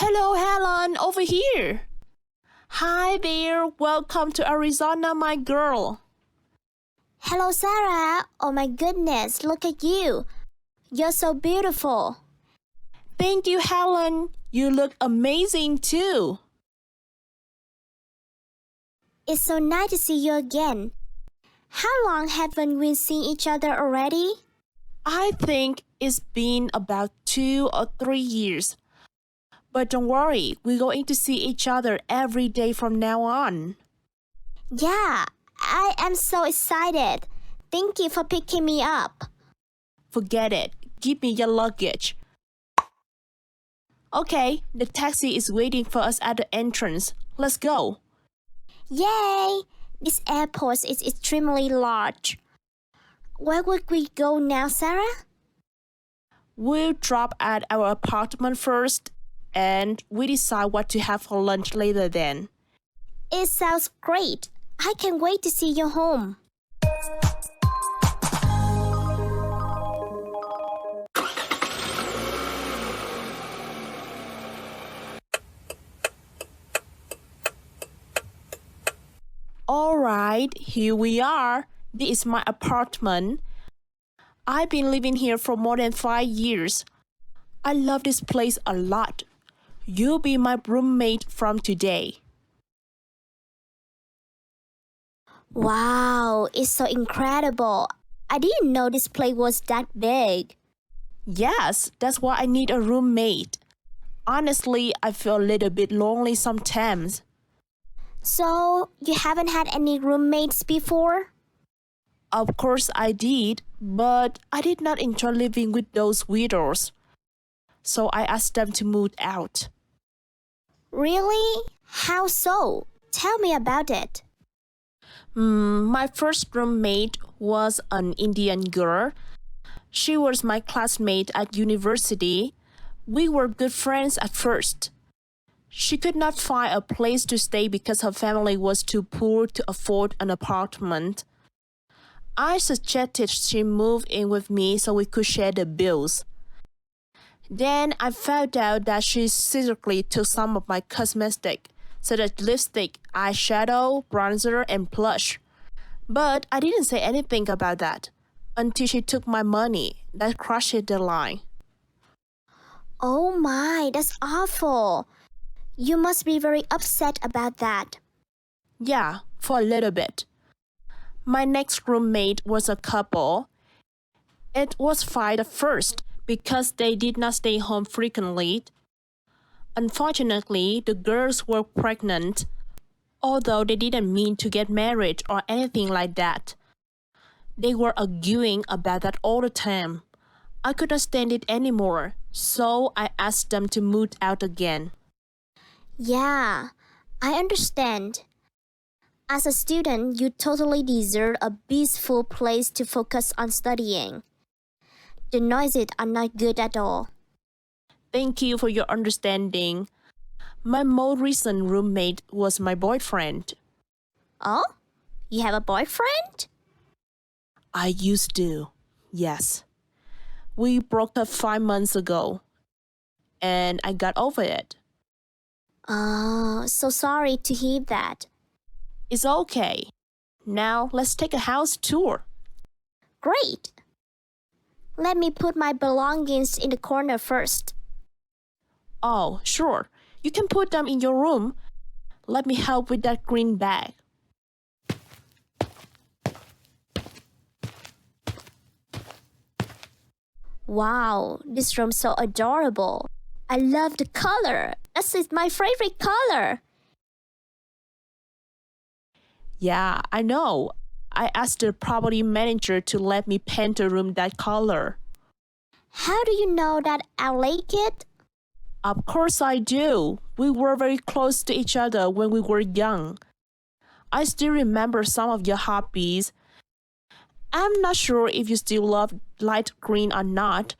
Hello, Helen, over here. Hi there, welcome to Arizona, my girl. Hello, Sarah. Oh my goodness, look at you. You're so beautiful. Thank you, Helen. You look amazing too. It's so nice to see you again. How long haven't we seen each other already? I think it's been about 2 or 3 years. But don't worry, we're going to see each other every day from now on. Yeah, I am so excited. Thank you for picking me up. Forget it. Give me your luggage. Okay, the taxi is waiting for us at the entrance. Let's go. Yay! This airport is extremely large. Where would we go now, Sarah? We'll drop at our apartment first, and we decide what to have for lunch later then. It sounds great. I can't wait to see you home. Alright, here we are. This is my apartment. I've been living here for more than 5 years. I love this place a lot. You'll be my roommate from today. Wow, it's so incredible. I didn't know this place was that big. Yes, that's why I need a roommate. Honestly, I feel a little bit lonely sometimes. So, you haven't had any roommates before? Of course I did, but I did not enjoy living with those weirdos. So I asked them to move out. Really? How so? Tell me about it. My first roommate was an Indian girl. She was my classmate at university. We were good friends at first. She could not find a place to stay because her family was too poor to afford an apartment. I suggested she move in with me so we could share the bills. Then I found out that she secretly took some of my cosmetics, such as lipstick, eyeshadow, bronzer, and blush. But I didn't say anything about that until she took my money. That crushed the line. Oh my, that's awful. You must be very upset about that. Yeah, for a little bit. My next roommate was a couple. It was fine at first because they did not stay home frequently. Unfortunately, the girls were pregnant, although they didn't mean to get married or anything like that. They were arguing about that all the time. I could not stand it anymore, so I asked them to move out again. Yeah, I understand. As a student, you totally deserve a peaceful place to focus on studying. The noises are not good at all. Thank you for your understanding. My most recent roommate was my boyfriend. Oh? You have a boyfriend? I used to, yes. We broke up 5 months ago, and I got over it. Oh, so sorry to hear that. It's okay. Now let's take a house tour. Great. Let me put my belongings in the corner first. Oh, sure. You can put them in your room. Let me help with that green bag. Wow, this room's so adorable. I love the color. This is my favorite color. Yeah, I know. I asked the property manager to let me paint the room that color. How do you know that I like it? Of course I do. We were very close to each other when we were young. I still remember some of your hobbies. I'm not sure if you still love light green or not,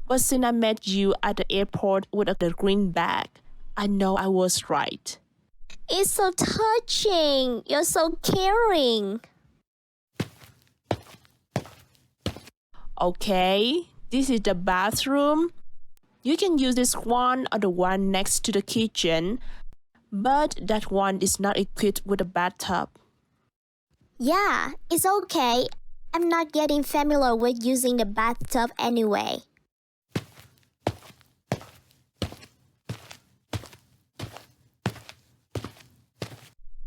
but since I met you at the airport with the green bag, I know I was right. It's so touching. You're so caring. Okay, this is the bathroom. You can use this one or the one next to the kitchen, but that one is not equipped with a bathtub. Yeah, it's okay. I'm not getting familiar with using the bathtub anyway.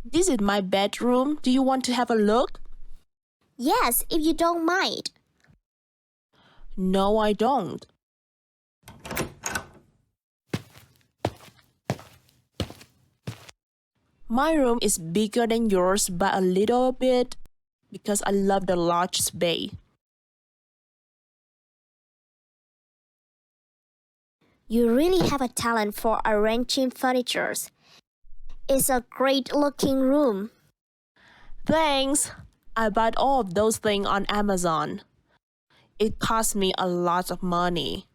This is my bedroom. Do you want to have a look? Yes, if you don't mind. No, I don't. My room is bigger than yours by a little bit because I love the large space. You really have a talent for arranging furniture. It's a great looking room. Thanks. I bought all of those things on Amazon. It cost me a lot of money.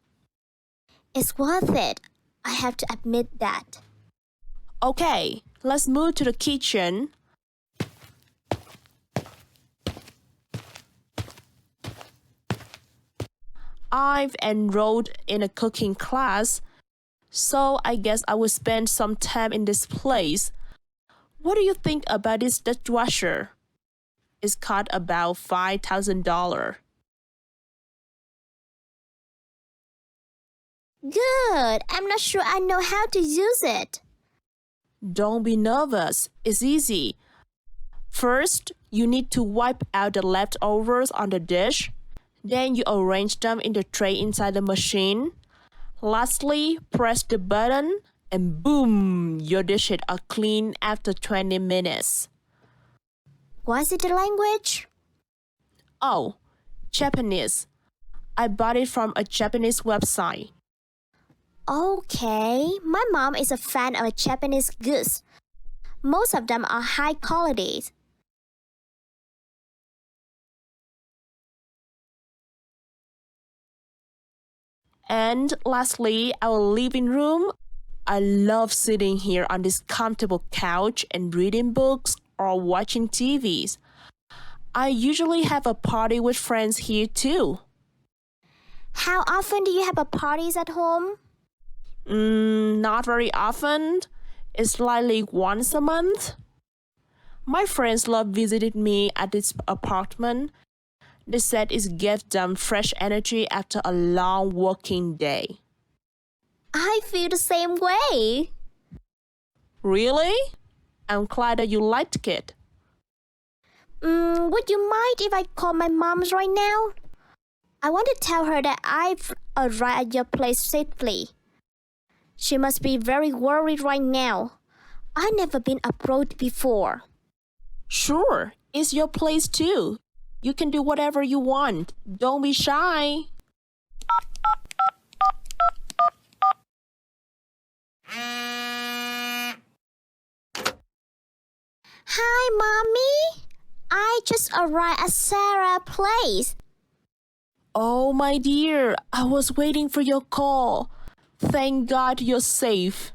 It's worth it. I have to admit that. Okay, let's move to the kitchen. I've enrolled in a cooking class, so I guess I will spend some time in this place. What do you think about this dishwasher? It's cost about $5,000. Good. I'm not sure I know how to use it. Don't be nervous. It's easy. First, you need to wipe out the leftovers on the dish. Then you arrange them in the tray inside the machine. Lastly, press the button and boom, your dishes are clean after 20 minutes. What's it the language? Oh, Japanese. I bought it from a Japanese website. Okay, my mom is a fan of Japanese goods. Most of them are high quality. And lastly, our living room. I love sitting here on this comfortable couch and reading books or watching TVs. I usually have a party with friends here too. How often do you have a parties at home? Not very often. It's likely once a month. My friends love visiting me at this apartment. They said it gives them fresh energy after a long working day. I feel the same way. Really? I'm glad that you liked it. Would you mind if I call my mom right now? I want to tell her that I've arrived at your place safely. She must be very worried right now. I've never been abroad before. Sure, it's your place too. You can do whatever you want. Don't be shy. Hi, Mommy. I just arrived at Sarah's place. Oh, my dear, I was waiting for your call. Thank God you're safe.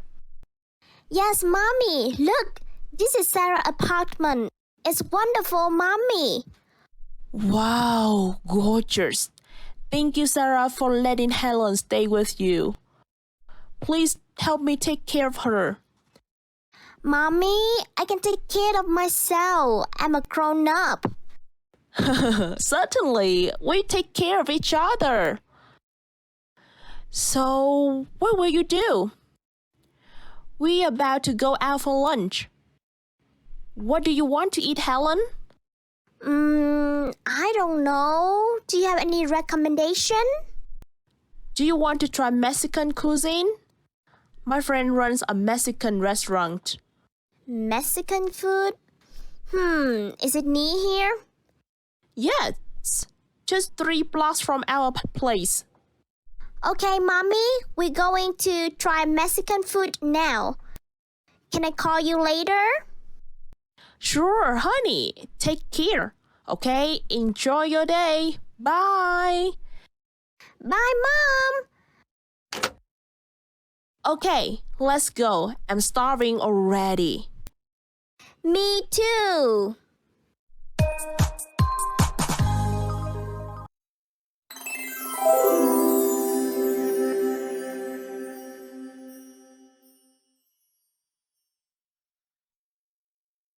Yes, Mommy. Look, this is Sarah's apartment. It's wonderful, Mommy. Wow, gorgeous. Thank you, Sarah, for letting Helen stay with you. Please help me take care of her. Mommy, I can take care of myself. I'm a grown up. Certainly, we take care of each other. So, what will you do? We're about to go out for lunch. What do you want to eat, Helen? I don't know. Do you have any recommendation? Do you want to try Mexican cuisine? My friend runs a Mexican restaurant. Mexican food? Is it near here? Yes, just 3 blocks from our place. Okay, Mommy, we're going to try Mexican food now. Can I call you later? Sure, honey. Take care. Okay, enjoy your day. Bye. Bye, Mom. Okay, let's go. I'm starving already. Me too.